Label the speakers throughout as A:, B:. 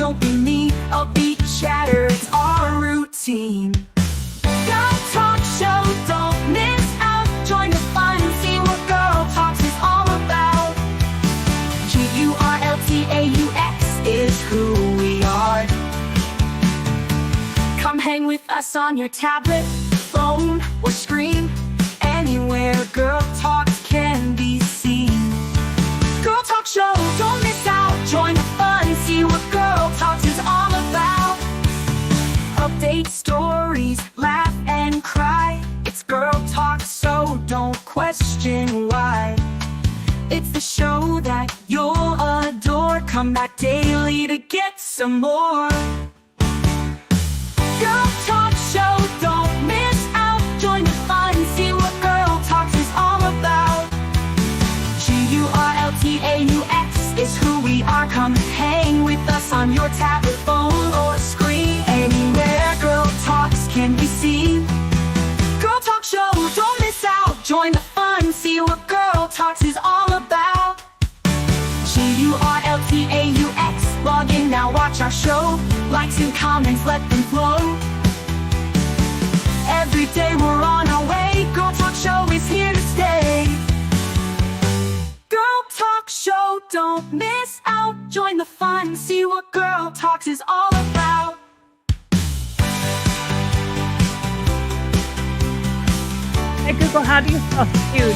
A: don't be me. I'll beat chatter, it's our routine. Gurl Talk Show, don't miss out. Join the fun and see what Gurl Talks is all about. GurlTauX is who we are. Come hang with us on your tablet, phone, or screen. Anywhere Gurl Talks can be seen. Gurl Talk Show, don't miss out. Join the fun, see what Gurl Talks is all about. Update stories, laugh and cry. It's Gurl Talks, so don't question why. It's the show that you'll adore. Come back daily to get some more. Gurl Talk Show, don't miss out. Join the fun, see what Gurl Talks is all about. GurlTauX is who we are. Come hang with us on your tablet, phone, or screen. Anywhere Gurl Talks can be seen. Gurl Talk Show, don't miss out. Join the fun, see what Gurl Talks is all about. GurlTauX, log in now, watch our show. Likes and comments, let them flow. Every day we're on our way. Gurl Talk Show is here to stay. Gurl Talk Show, don't miss out. Join the fun, see what Gurl Talks is all about.
B: Hey Google, how do you spell feud?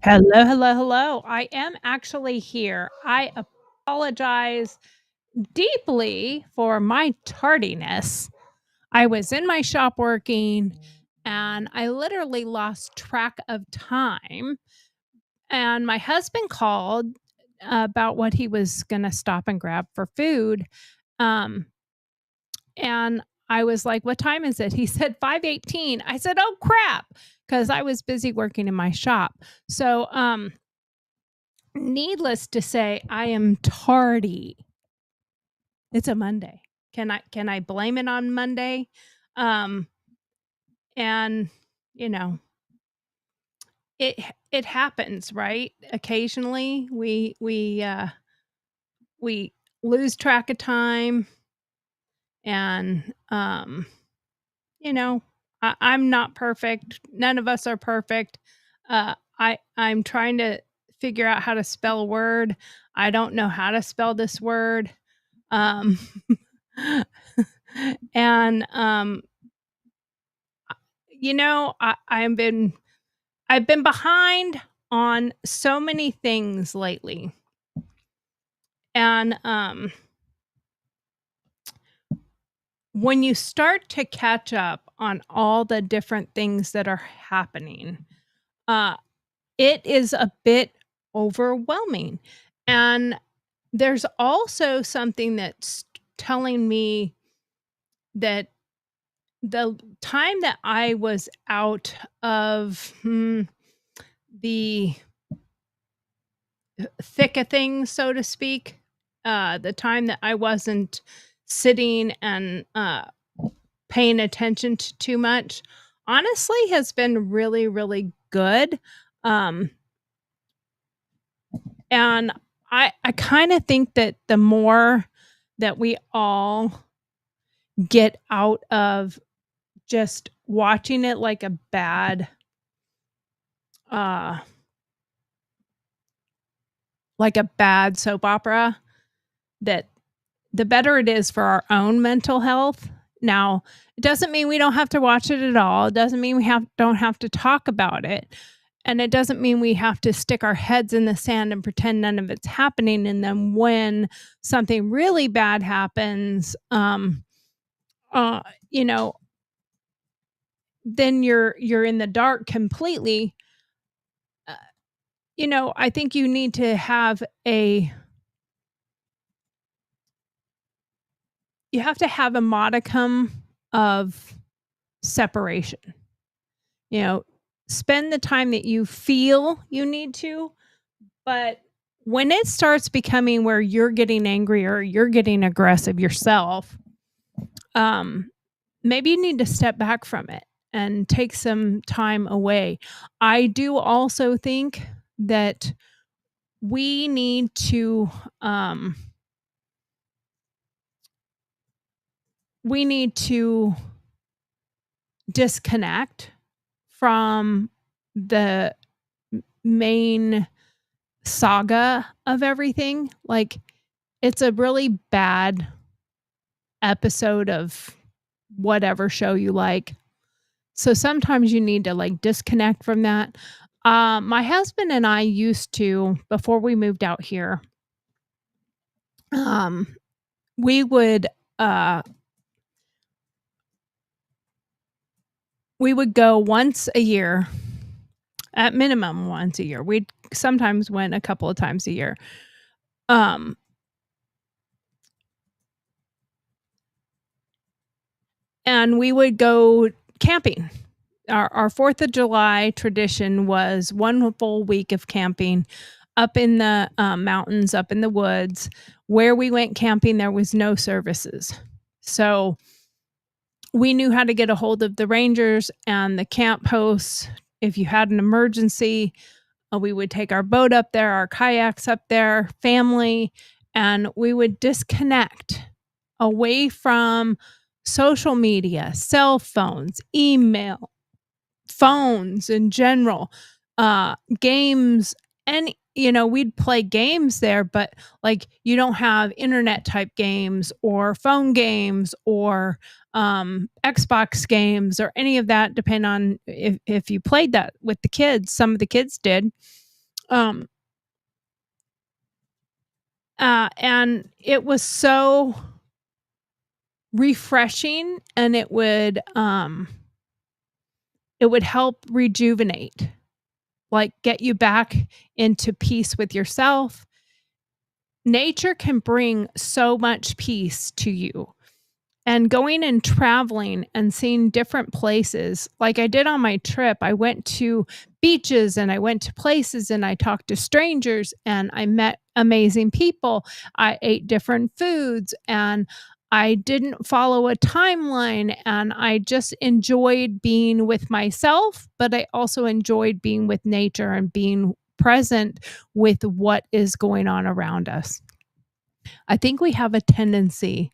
B: Hello, hello, hello. I am actually here. I apologize deeply for my tardiness. I was in my shop working and I literally lost track of time. And my husband called about what he was going to stop and grab for food. And I was like, "What time is it?" He said 5:18. I said, "Oh crap," because I was busy working in my shop. So, needless to say, I am tardy. It's a Monday. Can I blame it on Monday? And you know, it happens, right? Occasionally, we lose track of time, and you know, I'm not perfect. None of us are perfect. I'm trying to figure out how to spell a word. I don't know how to spell this word. And you know, I've been behind on so many things lately. And when you start to catch up on all the different things that are happening, it is a bit overwhelming. And there's also something that's telling me that the time that I was out of the thick of things, so to speak, the time that I wasn't sitting and paying attention to too much, honestly has been really, really good. And I kind of think that the more that we all get out of just watching it like a bad soap opera, that the better it is for our own mental health. Now, it doesn't mean we don't have to watch it at all. It doesn't mean we don't have to talk about it. And it doesn't mean we have to stick our heads in the sand and pretend none of it's happening. And then when something really bad happens, you know, then you're in the dark completely. You know, I think you need to have a modicum of separation. You know, spend the time that you feel you need to, but when it starts becoming where you're getting angry or you're getting aggressive yourself, maybe you need to step back from it and take some time away. I do also think that we need to um we need to disconnect from the main saga of everything. Like, it's a really bad episode of whatever show you like. So sometimes you need to like disconnect from that. My husband and I used to, before we moved out here, um, we would uh we would go once a year, at minimum once a year. We'd sometimes went a couple of times a year. Um, and we would go camping. Our 4th of July tradition was one full week of camping up in the mountains, up in the woods. Where we went camping, there was no services. So we knew how to get a hold of the rangers and the camp hosts. If you had an emergency, we would take our boat up there, our kayaks up there, family, and we would disconnect away from social media, cell phones, email, phones in general, games, and we'd play games there, but like you don't have internet type games or phone games or Xbox games or any of that, depending on if you played that with the kids. Some of the kids did. Um, and it was so refreshing, and it would help rejuvenate, like get you back into peace with yourself. Nature can bring so much peace to you. And going and traveling and seeing different places, like I did on my trip, I went to beaches and I went to places and I talked to strangers and I met amazing people. I ate different foods and I didn't follow a timeline, and I just enjoyed being with myself, but I also enjoyed being with nature and being present with what is going on around us. I think we have a tendency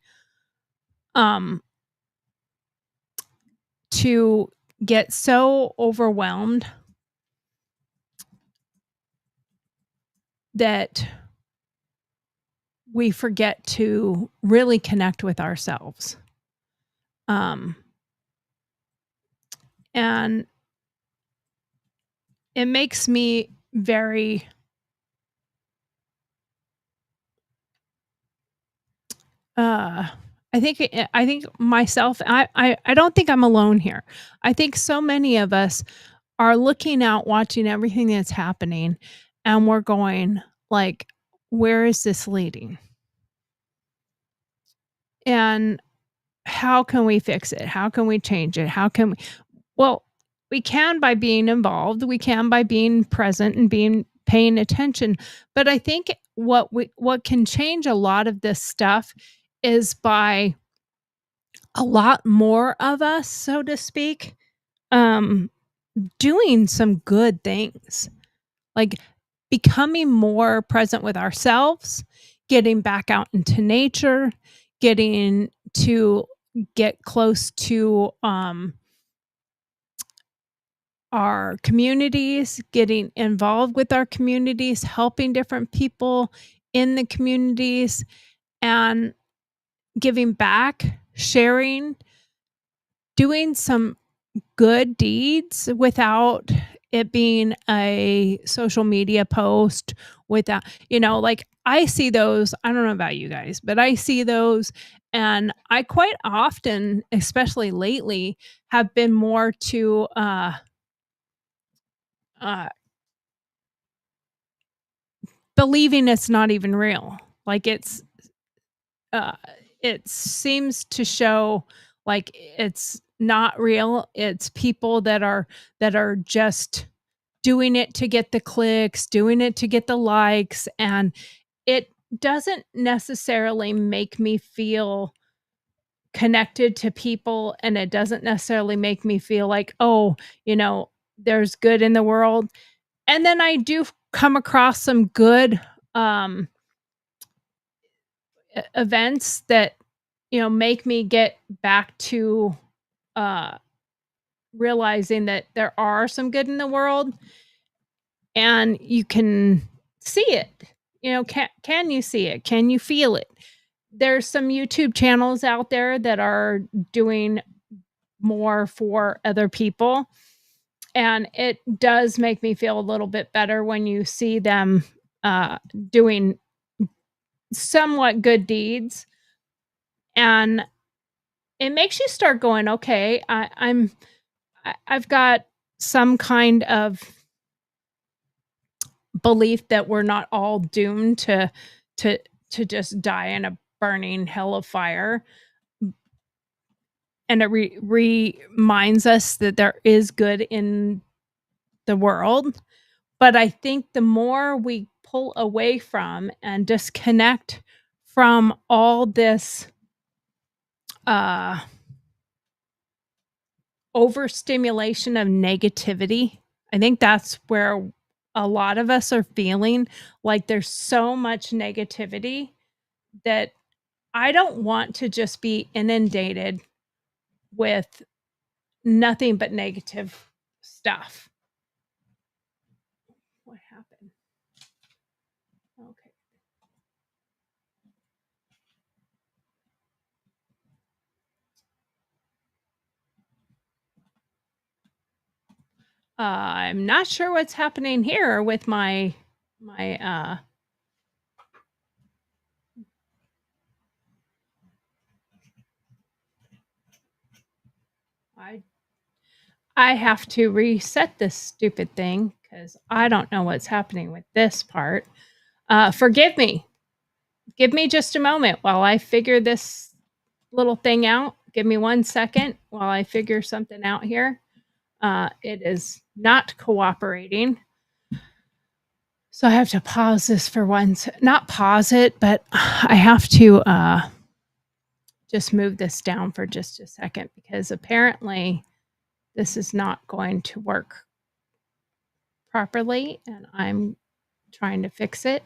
B: um to get so overwhelmed that we forget to really connect with ourselves. Um, and it makes me very uh I think myself, I don't think I'm alone here. I think so many of us are looking out, watching everything that's happening, and we're going like, where is this leading? And how can we fix it? How can we change it? How can we Well, we can by being involved, we can by being present and being paying attention, but I think what can change a lot of this stuff is by a lot more of us, so to speak, um, doing some good things, like becoming more present with ourselves, getting back out into nature, getting to get close to our communities, getting involved with our communities, helping different people in the communities, and giving back, sharing, doing some good deeds without it being a social media post, without, like I see those. I don't know about you guys, but I see those. And I quite often, especially lately, have been more to uh, believing it's not even real. Like uh it seems to show like it's not real. It's people that are just doing it to get the clicks, doing it to get the likes, and it doesn't necessarily make me feel connected to people, and it doesn't necessarily make me feel like, oh, there's good in the world. And then I do come across some good um events that make me get back to uh realizing that there are some good in the world, and you can see it. Can you see it? Can you feel it? There's some YouTube channels out there that are doing more for other people, and it does make me feel a little bit better when you see them doing somewhat good deeds, and it makes you start going, okay, I've got some kind of belief that we're not all doomed to to just die in a burning hell of fire, and it reminds us that there is good in the world. But I think the more we pull away from and disconnect from all this uh overstimulation of negativity, I think that's where a lot of us are feeling like there's so much negativity that I don't want to just be inundated with nothing but negative stuff. What happened? Okay. I'm not sure what's happening here with my I I have to reset this stupid thing because I don't know what's happening with this part. Forgive me. Give me just a moment while I figure this little thing out. Give me 1 second while I figure something out here. It is not cooperating. So I have to pause this for once. Not pause it, but I have to just move this down for just a second because apparently this is not going to work properly, and I'm trying to fix it.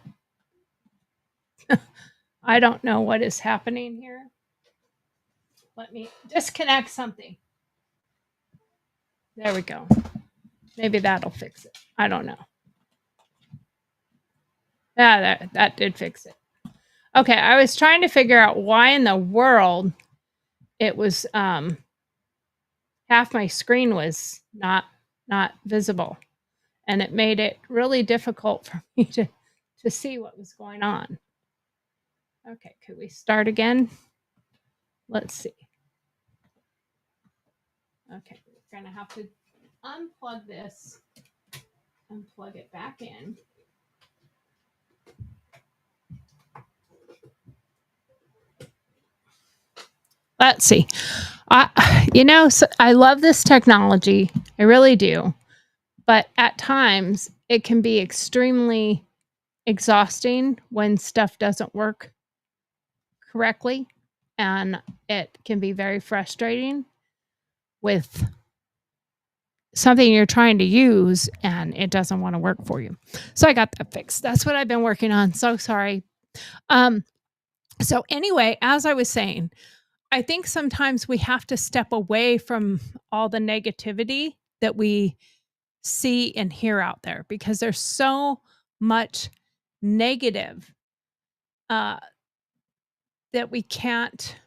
B: I don't know what is happening here. Let me disconnect something. There we go. Maybe that'll fix it. I don't know. Yeah, that did fix it. Okay, I was trying to figure out why in the world it was half my screen was not visible, and it made it really difficult for me to see what was going on. Okay, could we start again? Let's see. Okay, we're gonna have to unplug this and plug it back in. Let's see. So I love this technology. I really do. But at times it can be extremely exhausting when stuff doesn't work correctly, and it can be very frustrating with something you're trying to use and it doesn't want to work for you. So I got that fixed. That's what I've been working on. So sorry. So anyway, as I was saying, I think sometimes we have to step away from all the negativity that we see and hear out there because there's so much negative that we can't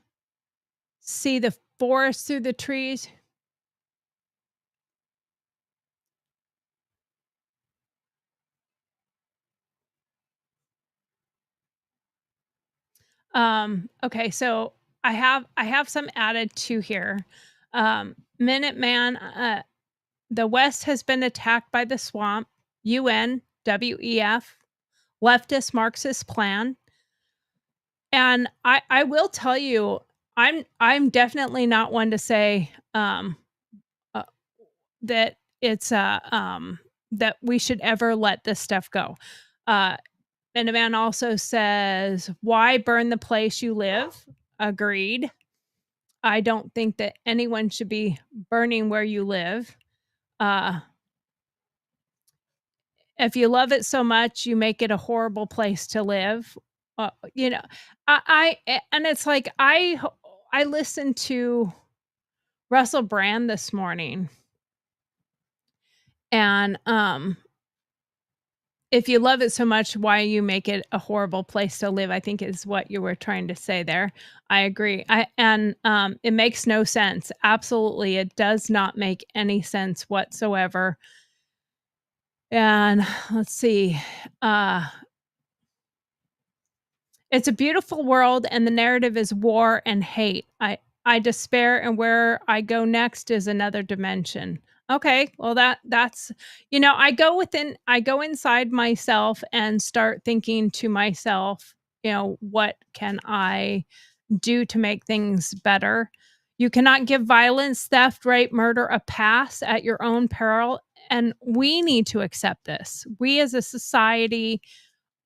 B: see the forest through the trees. Okay, so I have some added to here. Minuteman, the West has been attacked by the swamp. UN, WEF, leftist Marxist plan. And I will tell you, I'm definitely not one to say that it's that we should ever let this stuff go. And a man also says, "Why burn the place you live?" Agreed. I don't think that anyone should be burning where you live. Uh, if you love it so much, you make it a horrible place to live. You know, and it's like I listened to Russell Brand this morning, and if you love it so much, why you make it a horrible place to live, I think is what you were trying to say there. I agree. It makes no sense. Absolutely, it does not make any sense whatsoever. And let's see. It's a beautiful world, and the narrative is war and hate. I despair, and where I go next is another dimension. Okay, well that's I go inside myself and start thinking to myself, what can I do to make things better? You cannot give violence, theft, rape, murder a pass at your own peril, and we need to accept this. We as a society,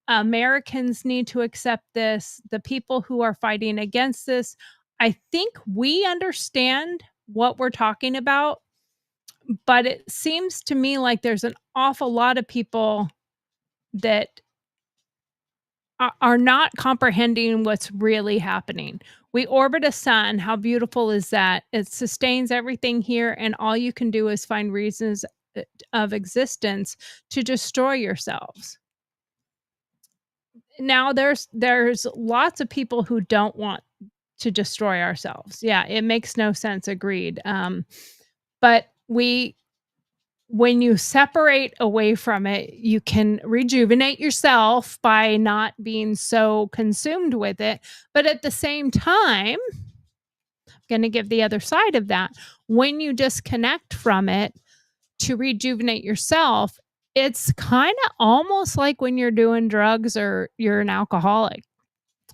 B: Americans need to accept this. The people who are fighting against this, I think we understand what we're talking about, but it seems to me like there's an awful lot of people that are not comprehending what's really happening. We orbit a sun. How beautiful is that? It sustains everything here, and all you can do is find reasons of existence to destroy yourselves. Now there's lots of people who don't want to destroy ourselves. Yeah, it makes no sense, agreed. But when you separate away from it, you can rejuvenate yourself by not being so consumed with it. But at the same time, I'm going to give the other side of that. When you disconnect from it to rejuvenate yourself, it's kind of almost like when you're doing drugs or you're an alcoholic,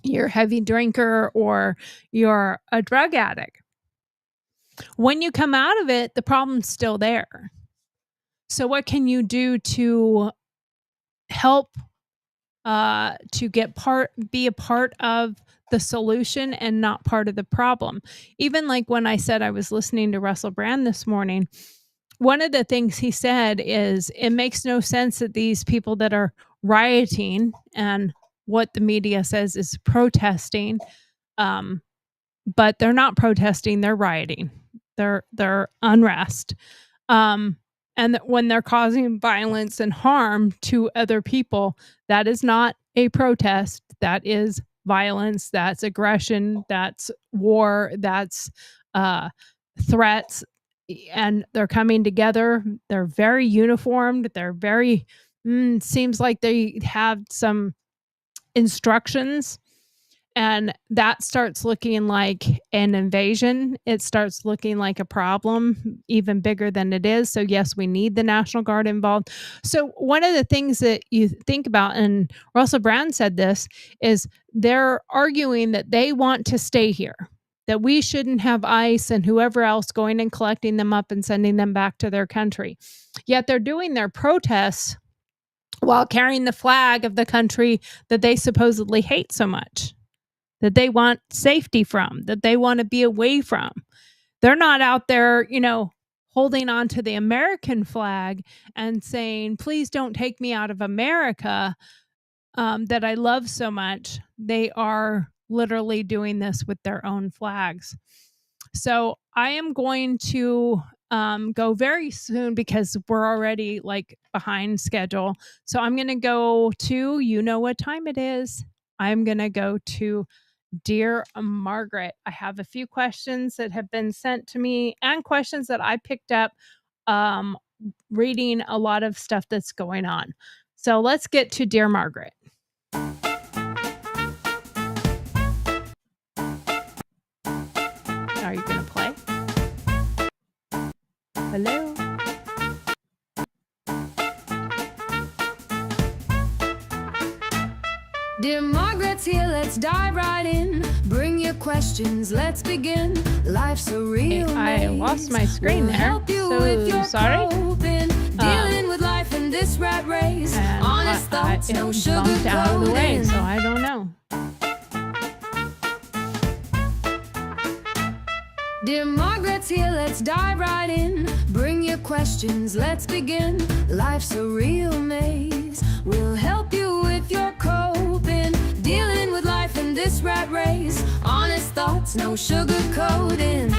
B: you're a heavy drinker, or you're a drug addict. When you come out of it, the problem's still there. So what can you do to help to be a part of the solution and not part of the problem? Even like when I said I was listening to Russell Brand this morning, one of the things he said is it makes no sense that these people that are rioting and what the media says is protesting, but they're not protesting, they're rioting. They're unrest. And that when they're causing violence and harm to other people, that is not a protest. That is violence. That's aggression. That's war. That's threats. And they're coming together. They're very uniformed. They're very, seems like they have some instructions. And that starts looking like an invasion. It starts looking like a problem, even bigger than it is. So yes, we need the National Guard involved. So one of the things that you think about, and Russell Brand said this, is they're arguing that they want to stay here, that we shouldn't have ICE and whoever else going and collecting them up and sending them back to their country. Yet they're doing their protests while carrying the flag of the country that they supposedly hate so much, that they want safety from, that they want to be away from. They're not out there, holding on to the American flag and saying, please don't take me out of America, that I love so much. They are literally doing this with their own flags. So I am going to go very soon because we're already behind schedule. So I'm going to go to, you know what time it is. I'm going to go to Dear Margaret. I have a few questions that have been sent to me and questions that I picked up reading a lot of stuff that's going on. So let's get to Dear Margaret. Are you going to play? Hello?
A: Dear Margaret's here, let's dive right in. Bring your questions, let's begin. Life's a real
B: I lost my screen there. So sorry.
A: Dealing with life in this rat race. Honest thoughts, no sugar
B: bumped out of the way, so I don't know.
A: Dear Margaret's here, let's dive right in. Bring your questions, let's begin. Life's a real maze. We'll help you with your coping. Dealing with life in this rat race. Honest thoughts, no sugarcoating.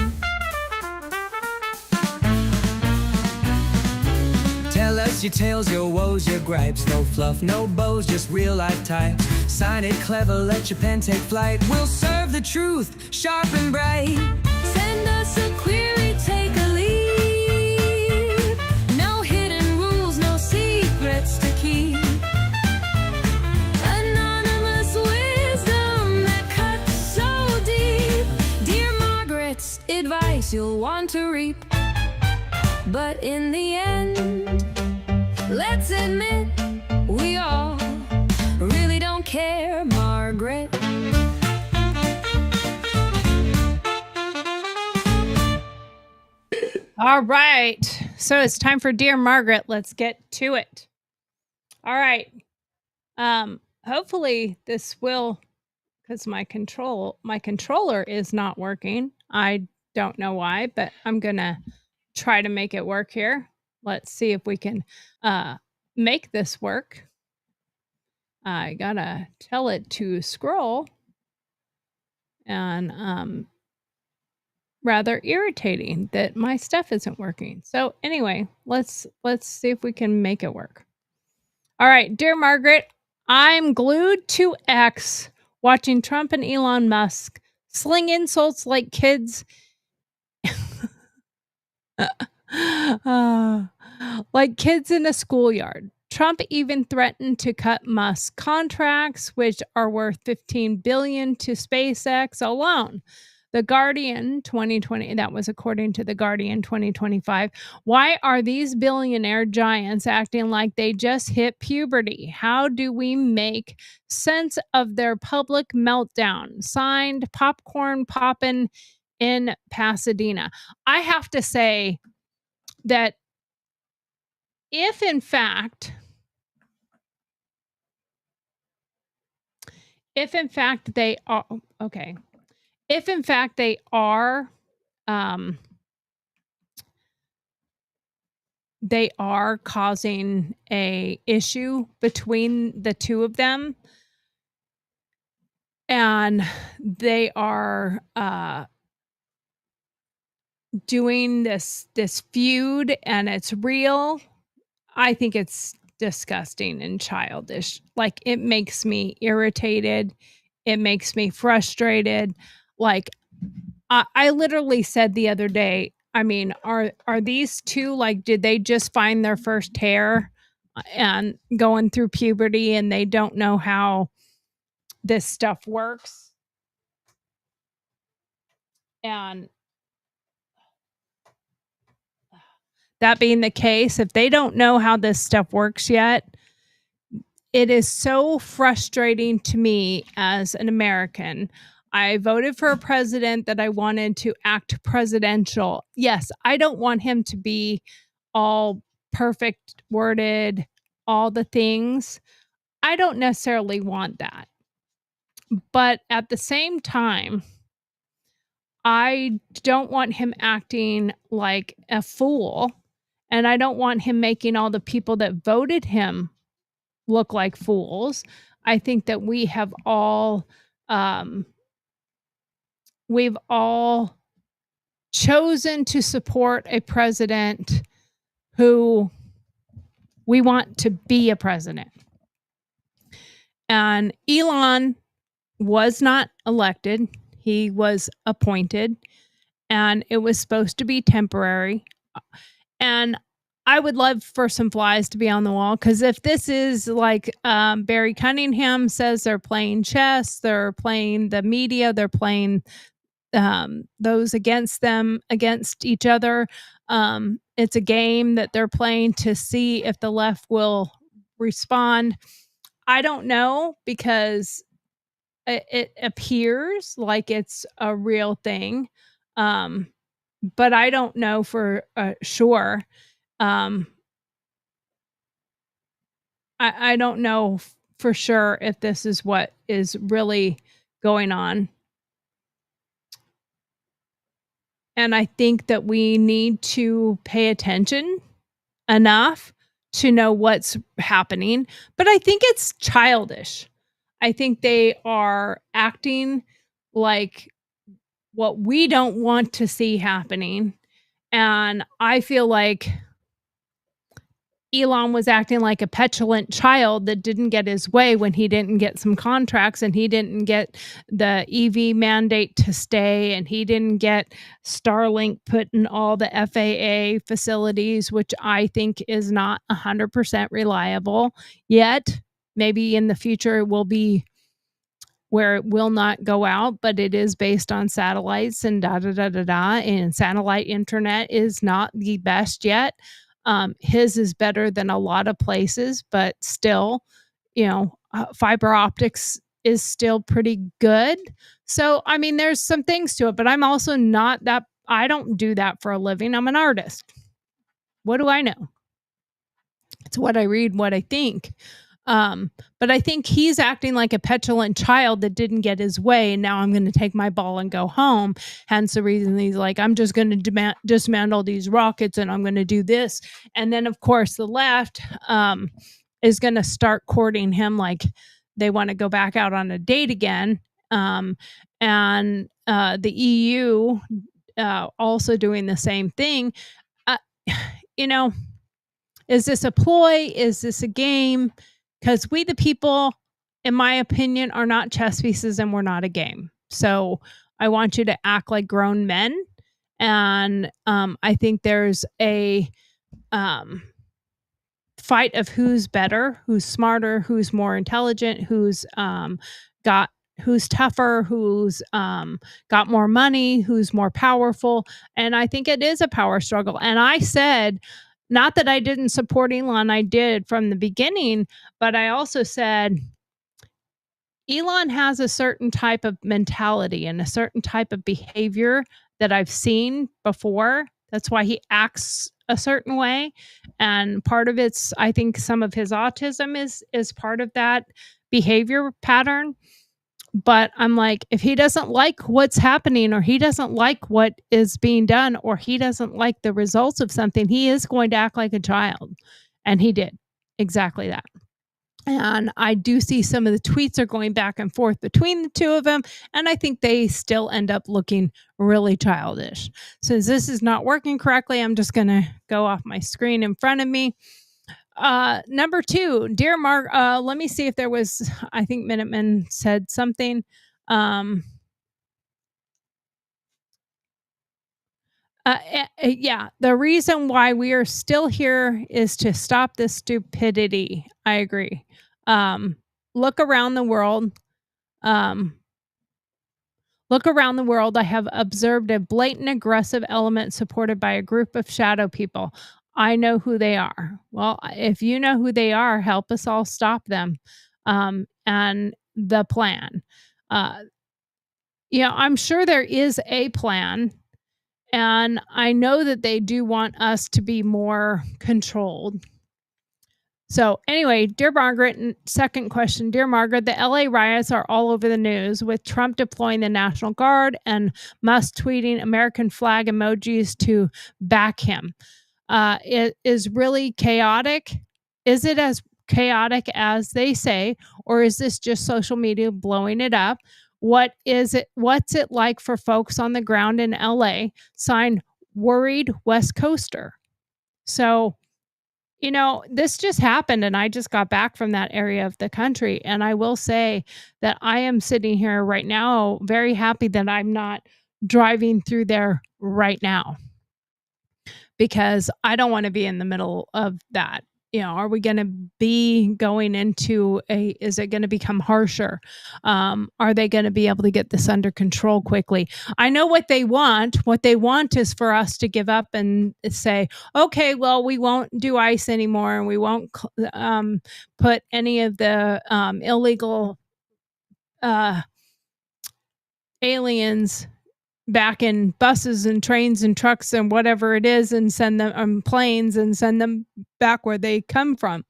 C: Tell us your tales, your woes, your gripes. No fluff, no bows, just real life types. Sign it clever, let your pen take flight. We'll serve the truth, sharp and bright.
A: Send us a query, take a lead. No hidden rules, no secrets to keep. Anonymous wisdom that cuts so deep. Dear Margaret's advice you'll want to reap. But in the end, let's admit, we all really don't care, Margaret.
B: All right. So it's time for Dear Margaret. Let's get to it. All right. Hopefully this will, because my controller is not working. I don't know why, but I'm gonna try to make it work here. Let's see if we can make this work. I gotta tell it to scroll, and rather irritating that my stuff isn't working. So anyway, let's see if we can make it work. All right, Dear Margaret, I'm glued to X watching Trump and Elon Musk sling insults like kids. Like kids in a schoolyard. Trump even threatened to cut Musk contracts, which are worth $15 billion to SpaceX alone. The Guardian 2020, that was according to the Guardian 2025. Why are these billionaire giants acting like they just hit puberty? How do we make sense of their public meltdown? Signed, Popcorn Poppin' in Pasadena. I have to say that if in fact they are okay, if in fact they are causing a issue between the two of them, and they are doing this feud and it's real, I think it's disgusting and childish. Like, it makes me irritated. It makes me frustrated. Like, I literally said the other day, I mean, are these two, like, did they just find their first hair and going through puberty and they don't know how this stuff works? And that being the case, if they don't know how this stuff works yet, it is so frustrating to me as an American. I voted for a president that I wanted to act presidential. Yes, I don't want him to be all perfect worded, all the things. I don't necessarily want that. But at the same time, I don't want him acting like a fool. And I don't want him making all the people that voted him look like fools. I think that we've all chosen to support a president who we want to be a president. And Elon was not elected. He was appointed, and it was supposed to be temporary. And I would love for some flies to be on the wall, because if this is like Barry Cunningham says, they're playing chess, they're playing the media, they're playing those against each other. It's a game that they're playing to see if the left will respond. I don't know, because it appears like it's a real thing. But I don't know for sure. I don't know for sure if this is what is really going on. And I think that we need to pay attention enough to know what's happening, but I think it's childish. I think they are acting like what we don't want to see happening, and I feel like Elon was acting like a petulant child that didn't get his way when he didn't get some contracts and he didn't get the EV mandate to stay and he didn't get Starlink put in all the FAA facilities, which I think is not 100% reliable yet. Maybe in the future it will be where it will not go out, but it is based on satellites and da da da da da. And satellite internet is not the best yet. His is better than a lot of places, but still, fiber optics is still pretty good. So, I mean, there's some things to it, but I'm also not that, I don't do that for a living. I'm an artist. What do I know? It's what I read, what I think. But I think he's acting like a petulant child that didn't get his way. And now I'm going to take my ball and go home. Hence the reason he's like, I'm just going to dismantle these rockets and I'm going to do this. And then, of course, the left is going to start courting him like they want to go back out on a date again. And the EU also doing the same thing. Uh, you know, is this a ploy? Is this a game? Because we, the people, in my opinion, are not chess pieces and we're not a game. So I want you to act like grown men. And I think there's a fight of who's better, who's smarter, who's more intelligent, who's tougher, who's got more money, who's more powerful. And I think it is a power struggle. And I said, not that I didn't support Elon, I did from the beginning, but I also said Elon has a certain type of mentality and a certain type of behavior that I've seen before. That's why he acts a certain way. And part of it's, I think some of his autism is part of that behavior pattern. But I'm like, if he doesn't like what's happening or he doesn't like what is being done or he doesn't like the results of something, he is going to act like a child. And he did exactly that. And I do see some of the tweets are going back and forth between the two of them. And I think they still end up looking really childish. Since this is not working correctly, I'm just going to go off my screen in front of me. Number 2, dear Mark, let me see if there was, I think Minuteman said something. Yeah, the reason why we are still here is to stop this stupidity. I agree. Look around the world. Look around the world. I have observed a blatant aggressive element supported by a group of shadow people. I know who they are. Well, if you know who they are, help us all stop them. And the plan. I'm sure there is a plan. And I know that they do want us to be more controlled. So anyway, dear Margaret, second question. Dear Margaret, the LA riots are all over the news with Trump deploying the National Guard and Musk tweeting American flag emojis to back him. It is really chaotic. Is it as chaotic as they say, or is this just social media blowing it up? What is it? What's it like for folks on the ground in LA? Signed, worried West Coaster. So, this just happened and I just got back from that area of the country. And I will say that I am sitting here right now very happy that I'm not driving through there right now because I don't want to be in the middle of that. Are we going to be going into is it going to become harsher? Are they going to be able to get this under control quickly? I know what they want. What they want is for us to give up and say, okay, well, we won't do ICE anymore and we won't put any of the illegal aliens back in buses and trains and trucks and whatever it is and send them on planes and send them back where they come from.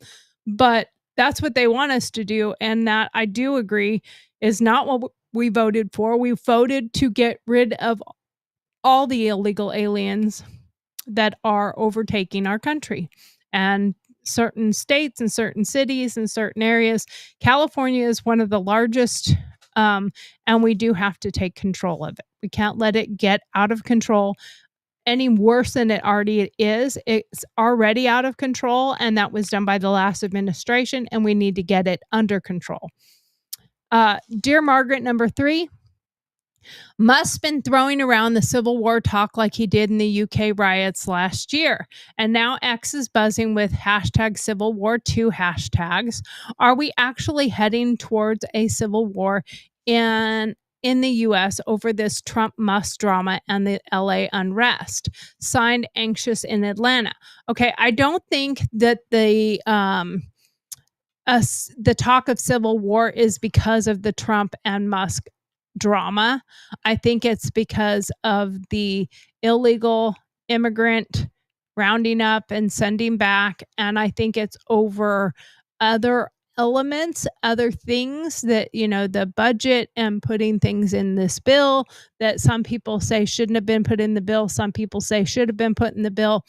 B: But that's what they want us to do. And that I do agree is not what we voted for. We voted to get rid of all the illegal aliens that are overtaking our country. And certain states and certain cities and certain areas, California is one of the largest, and we do have to take control of it. We can't let it get out of control any worse than it already is. It's already out of control, and that was done by the last administration, and we need to get it under control. Dear Margaret, number 3, Musk's been throwing around the Civil War talk like he did in the UK riots last year. And now X is buzzing with hashtag Civil War 2 hashtags. Are we actually heading towards a civil war in the US over this Trump Musk drama and the LA unrest? Signed, Anxious in Atlanta. Okay, I don't think that the talk of civil war is because of the Trump and Musk drama. I think it's because of the illegal immigrant rounding up and sending back. And I think it's over other elements, other things that, the budget and putting things in this bill that some people say shouldn't have been put in the bill. Some people say should have been put in the bill.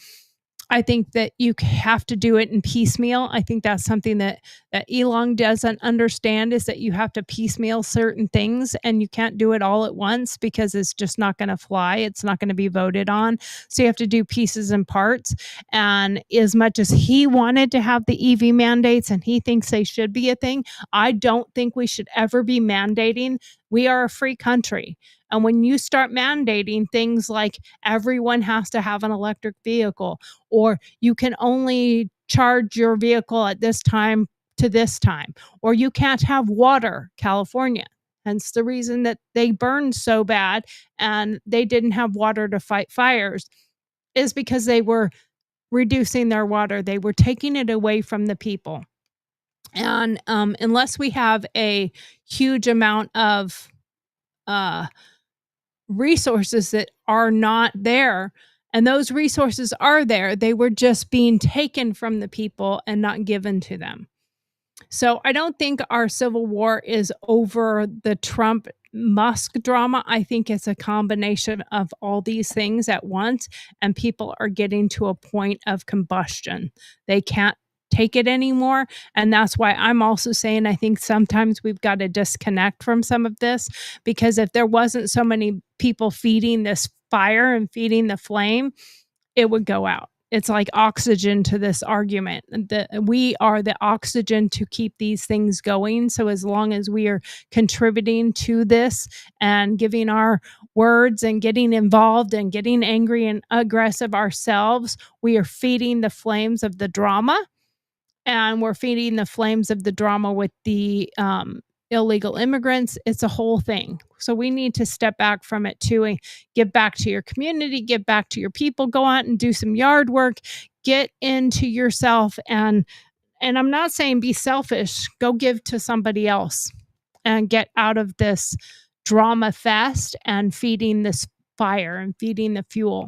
B: I think that you have to do it in piecemeal. I think that's something that Elon doesn't understand, is that you have to piecemeal certain things and you can't do it all at once because it's just not going to fly. It's not going to be voted on. So you have to do pieces and parts. And as much as he wanted to have the EV mandates and he thinks they should be a thing, I don't think we should ever be mandating. We are a free country. And when you start mandating things like everyone has to have an electric vehicle, or you can only charge your vehicle at this time to this time, or you can't have water, California. Hence the reason that they burned so bad and they didn't have water to fight fires, is because they were reducing their water. They were taking it away from the people. And unless we have a huge amount of resources that are not there, and those resources are there, they were just being taken from the people and not given to them. So I don't think our civil war is over the Trump Musk drama. I think it's a combination of all these things at once, and people are getting to a point of combustion. They can't take it anymore. And that's why I'm also saying I think sometimes we've got to disconnect from some of this, because if there wasn't so many people feeding this fire and feeding the flame, it would go out. It's like oxygen to this argument. We are the oxygen to keep these things going. So as long as we are contributing to this and giving our words and getting involved and getting angry and aggressive ourselves, we are feeding the flames of the drama. And we're feeding the flames of the drama with the illegal immigrants. It's a whole thing. So we need to step back from it too and get back to your community, get back to your people, go out and do some yard work, get into yourself. And I'm not saying be selfish, go give to somebody else and get out of this drama fest and feeding this fire and feeding the fuel.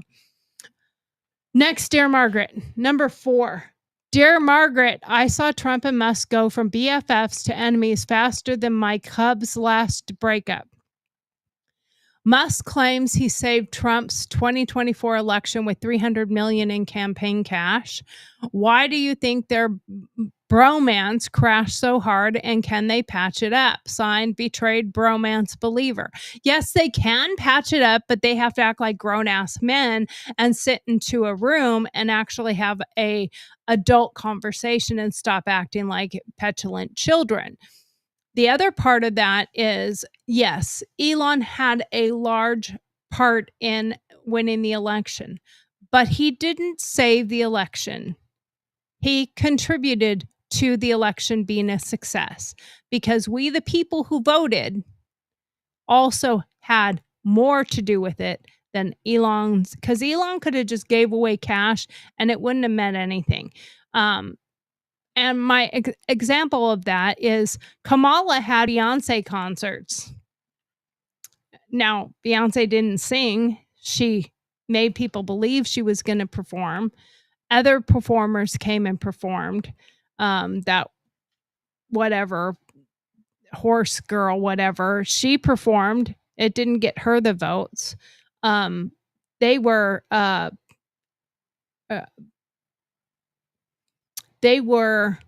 B: Next, Dear Margaret, number 4. Dear Margaret, I saw Trump and Musk go from BFFs to enemies faster than my Cubs' last breakup. Musk claims he saved Trump's 2024 election with $300 million in campaign cash. Why do you think their bromance crashed so hard, and can they patch it up? Signed, Betrayed Bromance Believer. Yes, they can patch it up, but they have to act like grown-ass men and sit into a room and actually have a adult conversation and stop acting like petulant children. The other part of that is, yes, Elon had a large part in winning the election, but he didn't save the election. He contributed to the election being a success, because we, the people who voted, also had more to do with it than Elon's, because Elon could have just gave away cash and it wouldn't have meant anything. And my example of that is Kamala had Beyonce concerts. Now, Beyonce didn't sing. She made people believe she was going to perform. Other performers came and performed. That whatever, horse girl, whatever, she performed. It didn't get her the votes. they were they were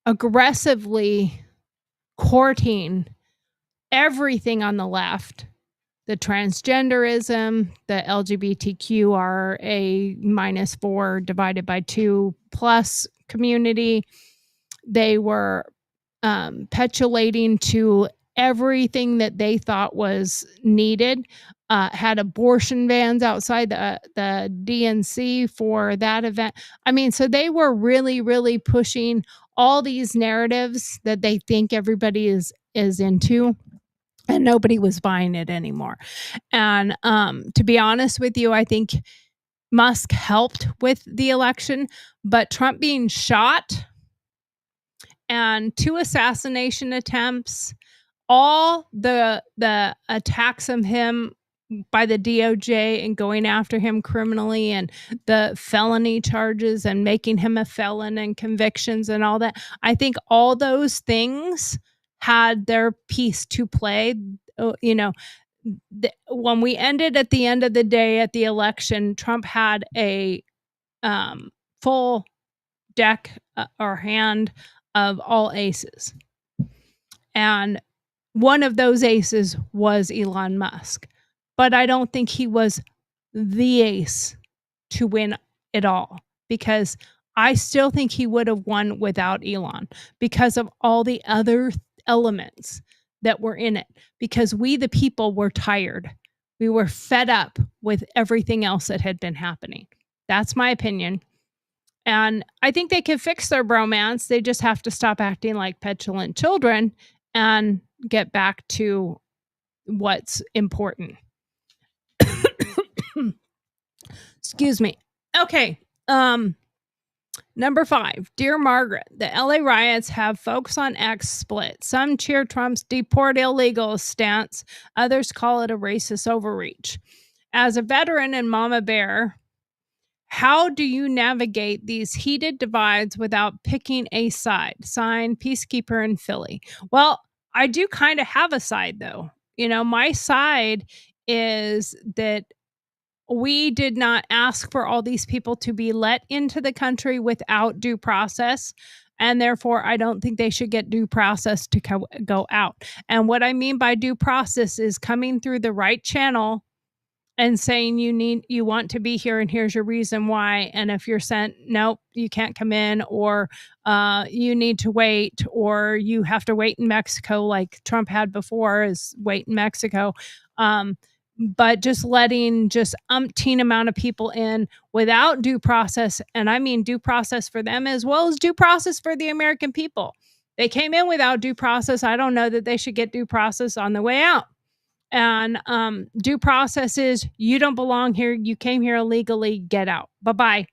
B: aggressively courting everything on the left, the transgenderism, the LGBTQRA minus 4 divided by 2 plus community. They were petulating to everything that they thought was needed. Had abortion bans outside the DNC for that event. I mean, so they were really, really pushing all these narratives that they think everybody is into, and nobody was buying it anymore. And to be honest with you, I think Musk helped with the election, but Trump being shot and 2 assassination attempts, all the attacks of him by the DOJ and going after him criminally, and the felony charges and making him a felon and convictions and all that. I think all those things had their piece to play. When we ended at the end of the day at the election, Trump had a full deck or hand of all aces. And one of those aces was Elon Musk. But I don't think he was the ace to win it all, because I still think he would have won without Elon because of all the other elements that were in it. Because we, the people, were tired. We were fed up with everything else that had been happening. That's my opinion. And I think they can fix their bromance. They just have to stop acting like petulant children and get back to what's important. Excuse me. Okay. Number 5, Dear Margaret, the LA riots have folks on X split. Some cheer Trump's deport illegals stance. Others call it a racist overreach. As a veteran and mama bear, how do you navigate these heated divides without picking a side? Signed, Peacekeeper in Philly. Well, I do kind of have a side, though. My side is that we did not ask for all these people to be let into the country without due process. And therefore, I don't think they should get due process to go out. And what I mean by due process is coming through the right channel and saying you want to be here and here's your reason why. And if you're sent, nope, you can't come in, or you need to wait, or you have to wait in Mexico like Trump had before, is wait in Mexico. But just letting umpteen amount of people in without due process, and I mean due process for them as well as due process for the American people. They came in without due process. I don't know that they should get due process on the way out. And due process is, you don't belong here. You came here illegally. Get out. Bye-bye.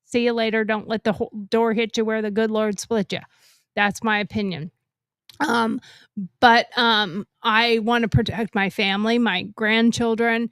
B: See you later. Don't let the door hit you where the good Lord split you. That's my opinion. But I want to protect my family, my grandchildren,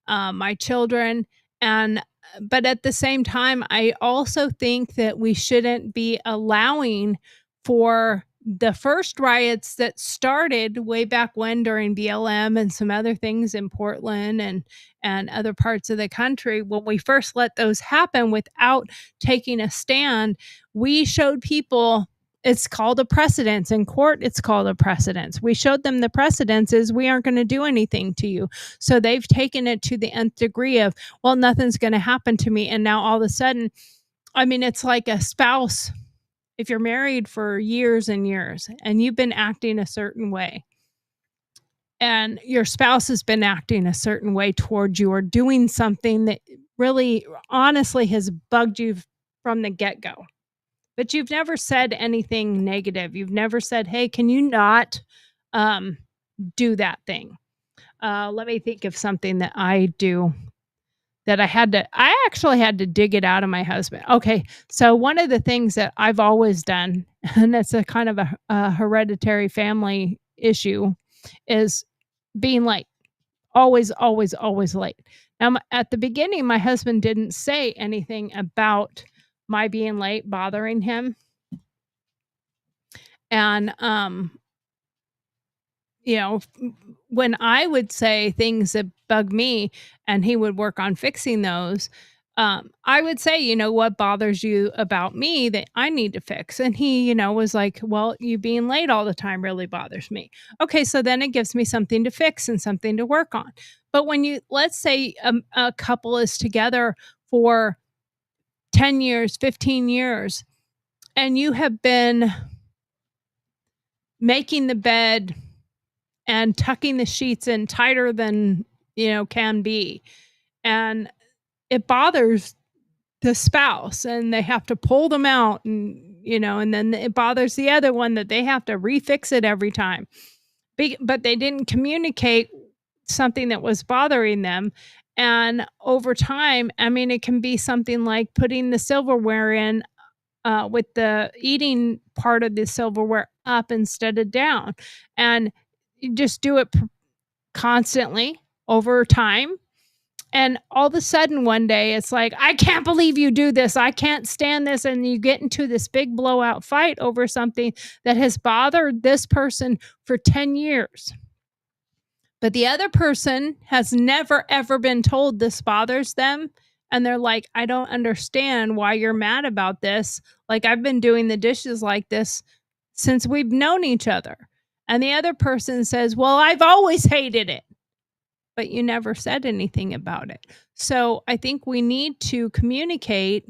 B: my children. But at the same time, I also think that we shouldn't be allowing for the first riots that started way back when during BLM and some other things in Portland and other parts of the country. When we first let those happen without taking a stand, we showed people, it's called a precedence. In court, it's called a precedence. We showed them the precedence is we aren't going to do anything to you. So they've taken it to the nth degree of, well, nothing's going to happen to me. And now all of a sudden, I mean, it's like a spouse. If you're married for years and years and you've been acting a certain way, and your spouse has been acting a certain way towards you or doing something that really honestly has bugged you from the get-go, but you've never said anything negative. You've never said, hey, can you not do that thing? Let me think of something that I do that I actually had to dig it out of my husband. Okay, so one of the things that I've always done, and it's a kind of a hereditary family issue, is being late. Always, always, always late. Now, at the beginning, my husband didn't say anything about my being late bothering him. And when I would say things that bug me and he would work on fixing those, I would say, what bothers you about me that I need to fix? And he, was like, well, you being late all the time really bothers me. Okay, so then it gives me something to fix and something to work on. But when let's say a couple is together for 10 years, 15 years, and you have been making the bed and tucking the sheets in tighter than, can be. And it bothers the spouse and they have to pull them out and then it bothers the other one that they have to refix it every time. But they didn't communicate something that was bothering them. And over time, I mean, it can be something like putting the silverware in with the eating part of the silverware up instead of down. And you just do it constantly over time. And all of a sudden one day it's like, I can't believe you do this. I can't stand this. And you get into this big blowout fight over something that has bothered this person for 10 years. But the other person has never, ever been told this bothers them. And they're like, I don't understand why you're mad about this. Like, I've been doing the dishes like this since we've known each other. And the other person says, well, I've always hated it. But you never said anything about it. So I think we need to communicate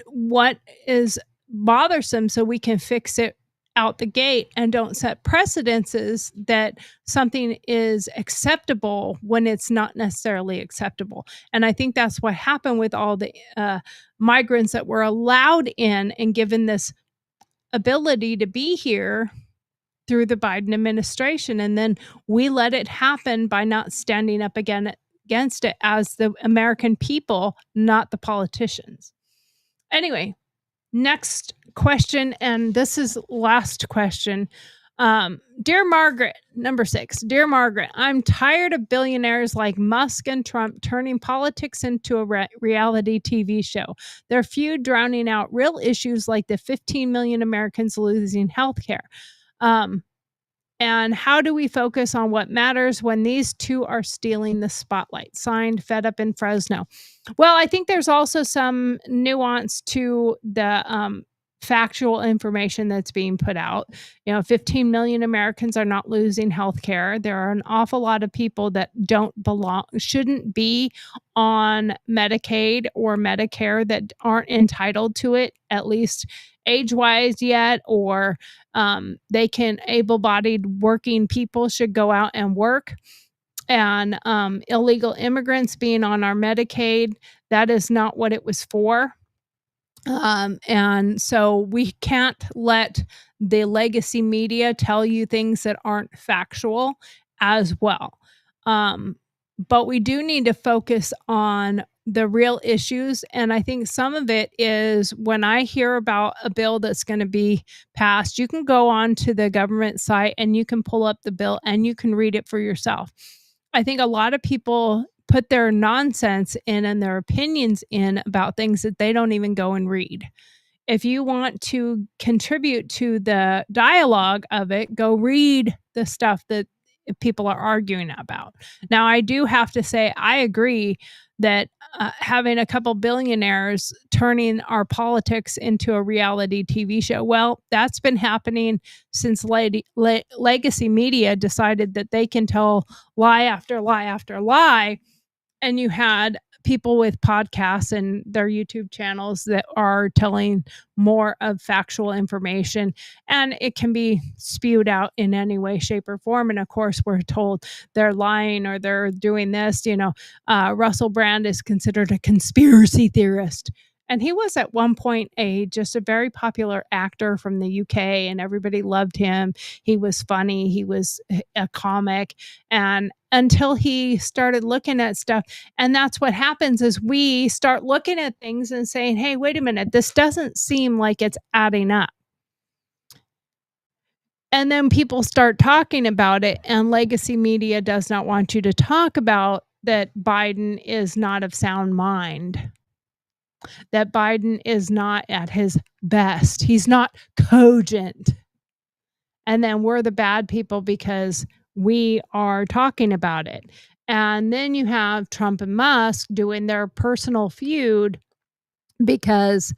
B: what is bothersome so we can fix it out the gate and don't set precedences that something is acceptable when it's not necessarily acceptable. And I think that's what happened with all the migrants that were allowed in and given this ability to be here through the Biden administration. And then we let it happen by not standing up against it as the American people, not the politicians. Anyway, next question, and this is last question. Dear Margaret, number 6. Dear Margaret, I'm tired of billionaires like Musk and Trump turning politics into a reality TV show. Their feud drowning out real issues like the 15 million Americans losing health care. And how do we focus on what matters when these two are stealing the spotlight? Signed, Fed Up in Fresno. Well, I think there's also some nuance to the factual information that's being put out. 15 million Americans are not losing health care. There are an awful lot of people that shouldn't be on Medicaid or Medicare that aren't entitled to it, at least age-wise yet, or able-bodied working people should go out and work. And illegal immigrants being on our Medicaid, that is not what it was for. And so we can't let the legacy media tell you things that aren't factual as well. But we do need to focus on the real issues. And I think some of it is when I hear about a bill that's going to be passed, you can go on to the government site and you can pull up the bill and you can read it for yourself. I think a lot of people put their nonsense in and their opinions in about things that they don't even go and read. If you want to contribute to the dialogue of it, go read the stuff that people are arguing about. Now, I do have to say, I agree that having a couple billionaires turning our politics into a reality TV show, well, that's been happening since legacy media decided that they can tell lie after lie after lie. And you had people with podcasts and their YouTube channels that are telling more of factual information, and it can be spewed out in any way, shape, or form. And of course, we're told they're lying or they're doing this. Russell Brand is considered a conspiracy theorist. And he was at one point just a very popular actor from the UK, and everybody loved him. He was funny. He was a comic. And until he started looking at stuff, and that's what happens is we start looking at things and saying, hey, wait a minute, this doesn't seem like it's adding up. And then people start talking about it, and legacy media does not want you to talk about that Biden is not of sound mind, that Biden is not at his best. He's not cogent. And then we're the bad people because we are talking about it. And then you have Trump and Musk doing their personal feud because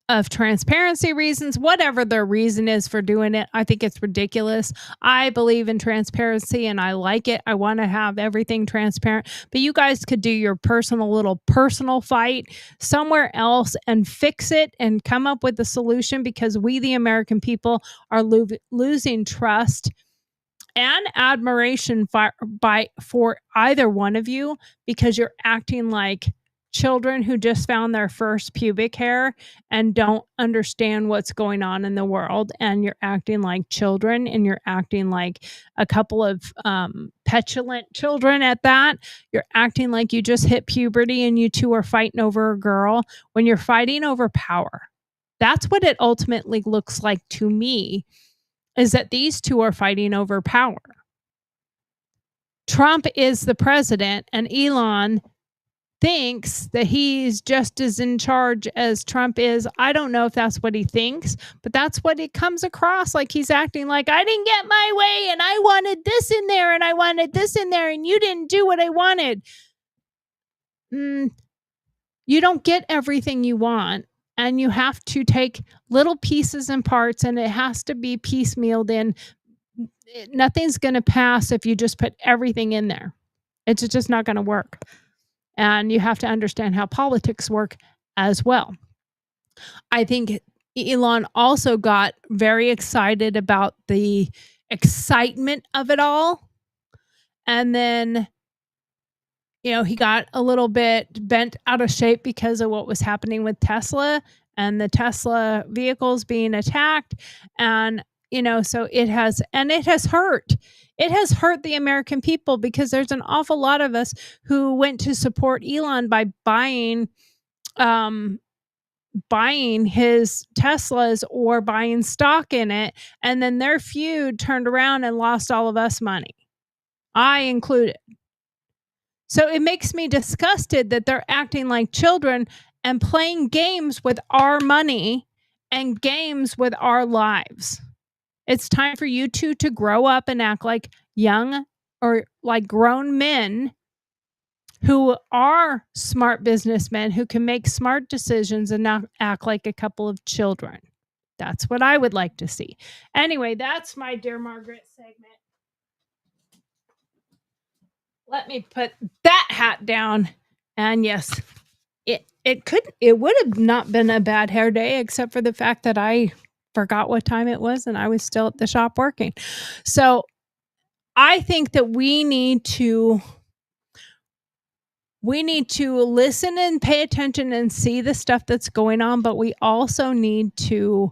B: of transparency reasons, whatever their reason is for doing it. I think it's ridiculous. I believe in transparency and I like it. I want to have everything transparent, but you guys could do your personal fight somewhere else and fix it and come up with a solution, because we, the American people, are losing trust and admiration for either one of you, because you're acting like children who just found their first pubic hair and don't understand what's going on in the world. And you're acting like children, and you're acting like a couple of petulant children at that. You're acting like you just hit puberty and you two are fighting over a girl when you're fighting over power. That's what it ultimately looks like to me, is that these two are fighting over power. Trump is the president, and Elon thinks that he's just as in charge as Trump is. I don't know if that's what he thinks, but that's what it comes across like. He's acting like, I didn't get my way, and I wanted this in there, and I wanted this in there, and you didn't do what I wanted. You don't get everything you want, and you have to take little pieces and parts, and it has to be piecemealed in. Nothing's going to pass if you just put everything in there. It's just not going to work. And you have to understand how politics work as well. I think Elon also got very excited about the excitement of it all. And then, he got a little bit bent out of shape because of what was happening with Tesla and the Tesla vehicles being attacked. And, so it has hurt. It has hurt the American people, because there's an awful lot of us who went to support Elon by buying his Teslas or buying stock in it. And then their feud turned around and lost all of us money, I included. So it makes me disgusted that they're acting like children and playing games with our money and games with our lives. It's time for you two to grow up and act like young or like grown men who are smart businessmen who can make smart decisions and not act like a couple of children. That's what I would like to see. Anyway, that's my Dear Margaret segment. Let me put that hat down. And yes, it would have not been a bad hair day, except for the fact that I forgot what time it was and I was still at the shop working. So I think that we need to listen and pay attention and see the stuff that's going on, but we also need to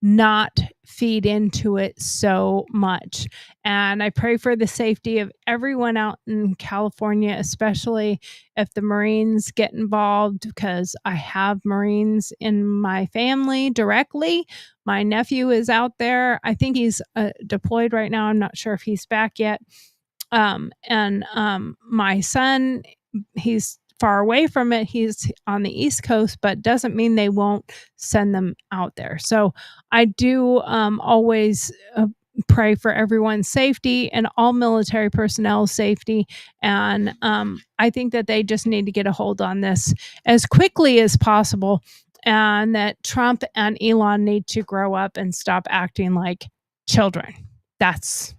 B: not feed into it so much. And I pray for the safety of everyone out in California, especially if the Marines get involved, because I have Marines in my family directly. My nephew is out there. I think he's deployed right now. I'm not sure if he's back yet. And my son, he's far away from it. He's on the East Coast, but doesn't mean they won't send them out there. So I do always pray for everyone's safety and all military personnel's safety. And I think that they just need to get a hold on this as quickly as possible, and that Trump and Elon need to grow up and stop acting like children. That's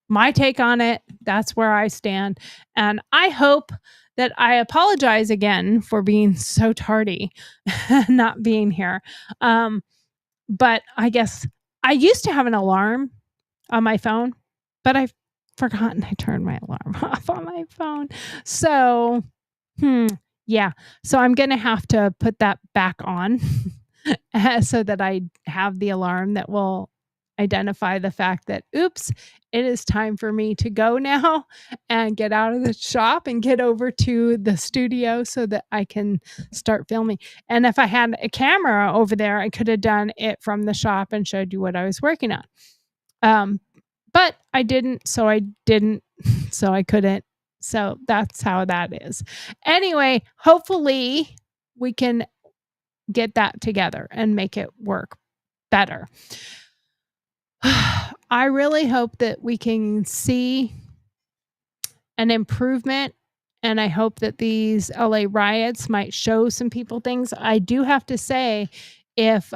B: my take on it. That's where I stand. And I hope that I apologize again for being so tardy, not being here. But I guess I used to have an alarm on my phone, but I've forgotten I turned my alarm off on my phone. So, yeah. So I'm going to have to put that back on so that I have the alarm that will identify the fact that, oops, it is time for me to go now and get out of the shop and get over to the studio so that I can start filming. And if I had a camera over there, I could have done it from the shop and showed you what I was working on. But I didn't, so I couldn't. So that's how that is. Anyway, hopefully we can get that together and make it work better. I really hope that we can see an improvement, and I hope that these LA riots might show some people things. I do have to say, if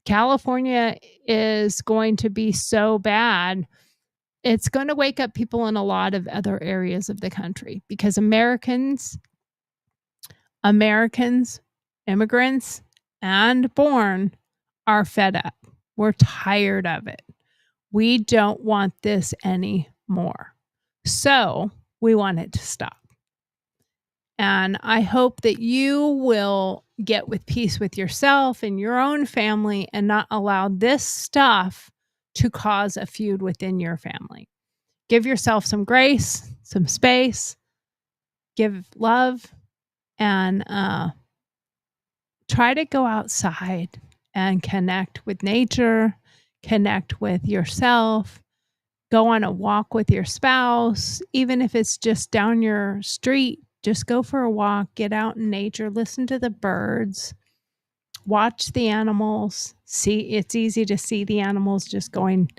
B: California is going to be so bad, it's going to wake up people in a lot of other areas of the country, because Americans, immigrants, and born are fed up. We're tired of it. We don't want this anymore. So we want it to stop. And I hope that you will get with peace with yourself and your own family and not allow this stuff to cause a feud within your family. Give yourself some grace, some space, give love, and try to go outside and connect with nature, connect with yourself, go on a walk with your spouse, even if it's just down your street. Just go for a walk, get out in nature, listen to the birds, watch the animals. See, it's easy to see the animals just going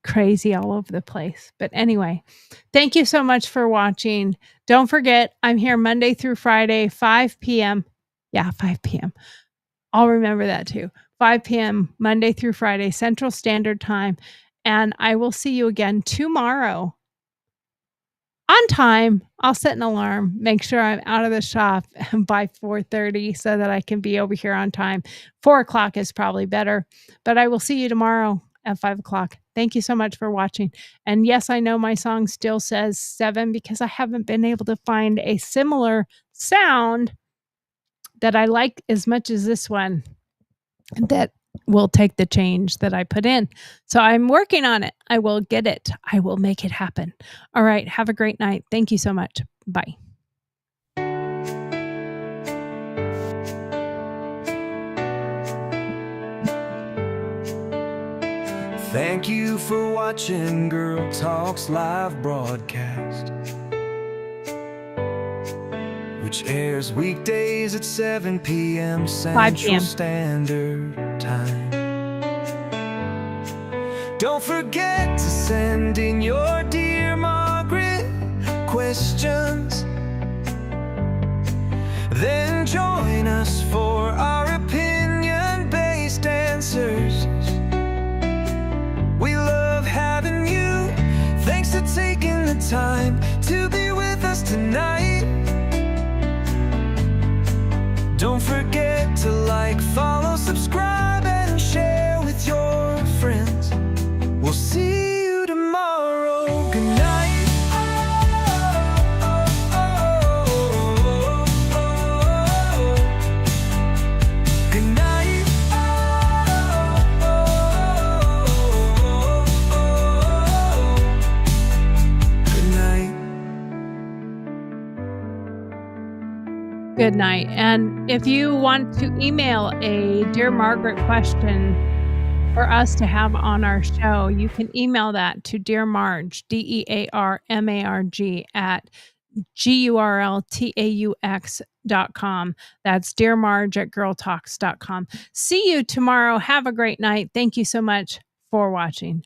B: crazy all over the place. But anyway, thank you so much for watching. Don't forget, I'm here Monday through Friday, 5 p.m. Yeah, 5 p.m. I'll remember that too. 5 p.m. Monday through Friday, Central Standard Time. And I will see you again tomorrow on time. I'll set an alarm, make sure I'm out of the shop by 4:30 so that I can be over here on time. 4 o'clock is probably better, but I will see you tomorrow at 5 o'clock. Thank you so much for watching. And yes, I know my song still says 7 because I haven't been able to find a similar sound that I like as much as this one that will take the change that I put in. So I'm working on it. I will get it. I will make it happen. All right. Have a great night. Thank you so much. Bye.
C: Thank you for watching GurlTauX live broadcast, which airs weekdays at 7 p.m.
B: 5 p.m.
C: Central Standard Time. Don't forget to send in your Dear Margaret questions. Then join us for our opinion-based answers. We love having you. Thanks for taking the time to be with us tonight. Don't forget to like, follow, subscribe, and share with your friends. We'll see you tomorrow. Good night. Good night. Good night.
B: Good night. And if you want to email a Dear Margaret question for us to have on our show, you can email that to DearMarge, DearMarg at GurlTauX.com. That's DearMarge at GurlTauX.com. See you tomorrow. Have a great night. Thank you so much for watching.